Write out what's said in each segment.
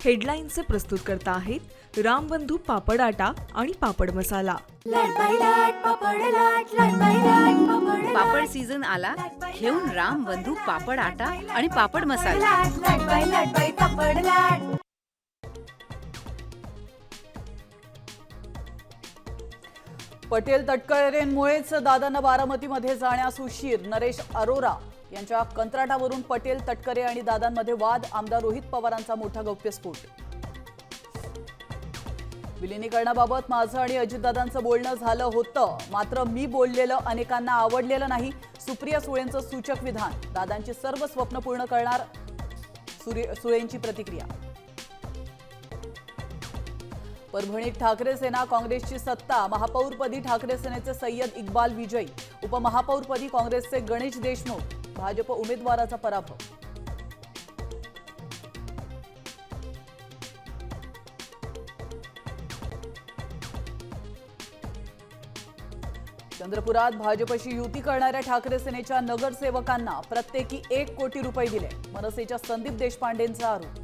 हेडलाईनचे प्रस्तुतकर्ता आहेत रामबंधू पापड आटा आणि पापड मसाला। पापड सीझन आला, घेऊन रामबंधू पापड आटा आणि पापड मसाला। पटेल तटकरेंमुळेच दादांना बारामतीमध्ये जाण्यास उशीर। नरेश अरोरा यांच्या कंत्राटावरून पटेल तटकरे आणि दादांमध्ये वाद। आमदार रोहित पवारांचा मोठा गौप्यस्फोट। विलिनीकरणाबाबत माझं आणि अजितदादांचं बोलणं झालं होतं, मात्र मी बोललेलं अनेकांना आवडलेलं नाही। सुप्रिया सुळेंचं सूचक विधान। दादांची सर्व स्वप्न पूर्ण करणार, सुळेंची प्रतिक्रिया। परभणीत ठाकरे सेना काँग्रेसची सत्ता। महापौरपदी ठाकरे सेनेचे सय्यद इक्बाल विजयी। उपमहापौरपदी काँग्रेसचे गणेश देशमुख। भाजप उमेदवाराचा पराभव। चंद्रपुरात भाजपशी युती करणाऱ्या ठाकरे सेनेच्या नगरसेवकांना प्रत्येकी 1 कोटी रुपये दिले। मनसेच्या संदीप देशपांडेंचा आरोप।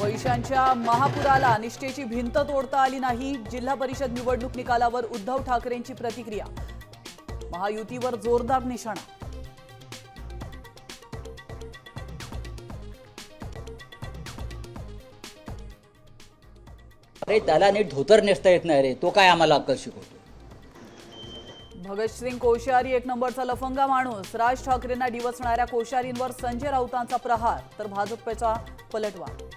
पैशांच्या महापुराला निष्ठेची भिंत तोडता आली नाही। जिल्हा परिषद निवडणूक निकालावर उद्धव ठाकरेंची प्रतिक्रिया। महायुतीवर जोरदार निशाणा। अरे त्याला नीट धोतर नेसता येत नाही रे, तो काय आम्हाला अक्कल शिकवतो। भगतसिंग कोश्यारी एक नंबरचा लफंगा माणूस। राज ठाकरेंना डिवचणाऱ्या कोश्यारींवर संजय राऊतांचा प्रहार, तर भाजपचा पलटवार।